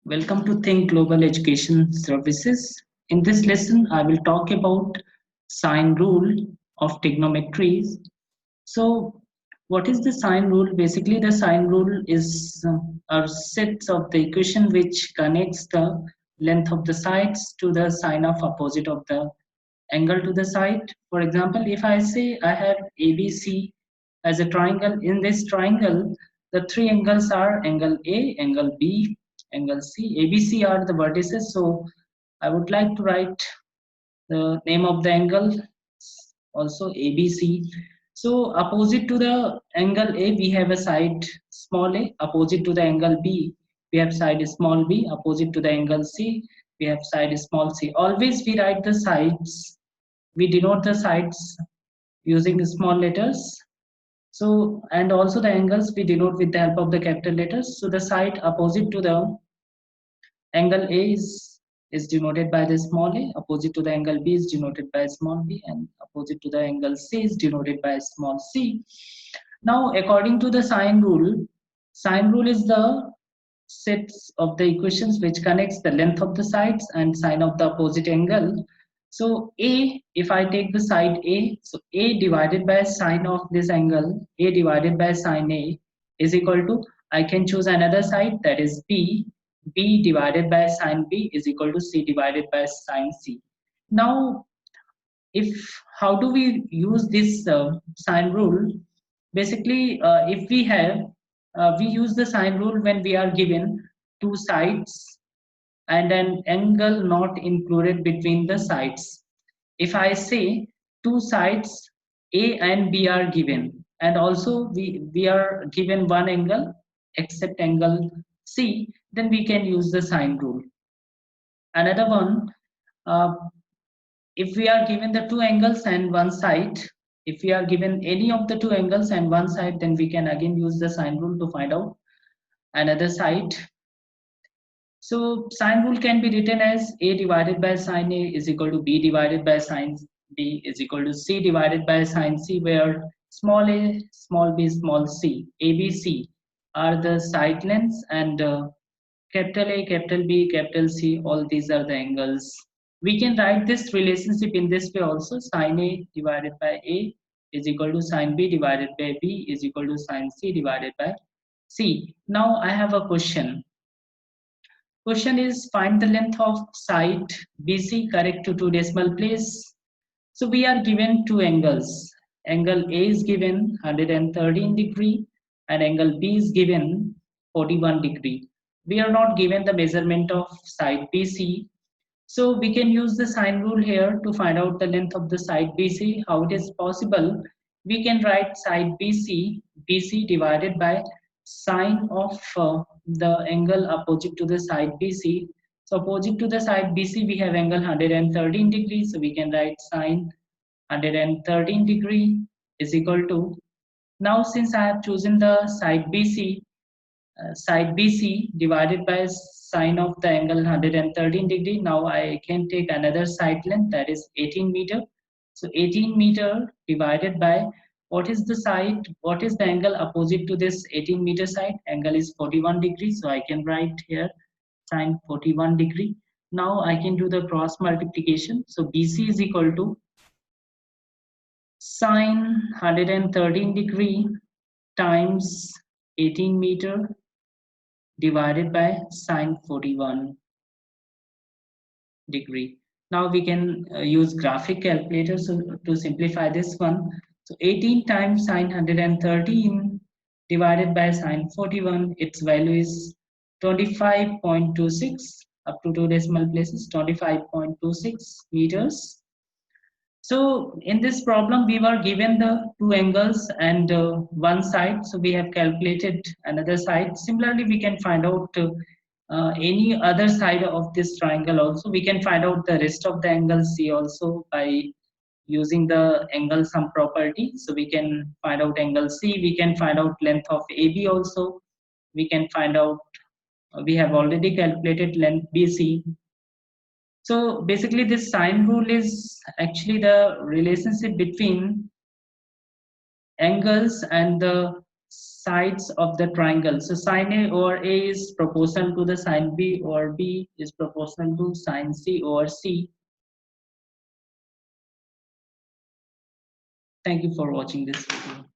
Welcome to Think Global Education Services. In this lesson, I will talk about sine rule of trigonometry. So, what is the sine rule? Basically, the sine rule is a set of the equation which connects the length of the sides to the sine of opposite of the angle to the side. For example, if I say I have ABC as a triangle, in this triangle, the three angles are angle A, angle B, angle C. ABC are the vertices, so I would like to write the name of the angle also ABC. So opposite to the angle A, we have a side small a. Opposite to the angle B, we have side small b. Opposite to the angle C, we have side small c. Always we write the sides, we denote the sides using small letters. So, and also the angles we denote with the help of the capital letters. So the side opposite to the angle A is denoted by the small a, opposite to the angle B is denoted by small b, and opposite to the angle C is denoted by small c. Now, according to the sine rule is the sets of the equations which connects the length of the sides and sine of the opposite angle. So A, if I take the side A, so A divided by sine of this angle, A divided by sine A is equal to, I can choose another side, that is B. B divided by sine B is equal to C divided by sine C. Now, if how do we use this sine rule? Basically, if we have, we use the sine rule when we are given two sides and an angle not included between the sides. If I say two sides A and B are given, and also we are given one angle except angle C, then we can use the sine rule. Another one, uh, if we are given the two angles and one side, if we are given any of the two angles and one side, then we can again use the sine rule to find out another side. So sine rule can be written as A divided by sine A is equal to B divided by sine B is equal to C divided by sine C, where small a, small b, small c, ABC are the side lengths, and capital A, capital B, capital C, all these are the angles. We can write this relationship in this way also: sine A divided by A is equal to sine B divided by B is equal to sine C divided by C. Now I have a question. Question is, find the length of side BC correct to two decimal place. So we are given two angles. Angle A is given 113 degree and angle B is given 41 degree. We are not given the measurement of side BC. So we can use the sine rule here to find out the length of the side BC. How it is possible? We can write side BC divided by sine of the angle opposite to the side BC. So opposite to the side BC, we have angle 113 degrees. So we can write sine 113 degree is equal to, now since I have chosen the side BC divided by sine of the angle 113 degree. Now I can take another side length, that is 18 meter. So 18 meter divided by, what is the side, what is the angle opposite to this 18 meter side? Angle is 41 degrees. So I can write here sine 41 degree. Now I can do the cross multiplication. So BC is equal to sine 113 degree times 18 meter divided by sine 41 degree. Now we can use graphic calculator to simplify this one. So 18 times sine 113 divided by sine 41, its value is 25.26, up to two decimal places, 25.26 meters. So in this problem, we were given the two angles and one side. So we have calculated another side. Similarly, we can find out any other side of this triangle also. We can find out the rest of the angles C also by using the angle sum property. So we can find out angle C. We can find out length of AB also. We can find out, we have already calculated length BC. So basically this sine rule is actually the relationship between angles and the sides of the triangle. So sine A over A is proportional to the sine B, or B is proportional to sine C over C. Thank you for watching this video.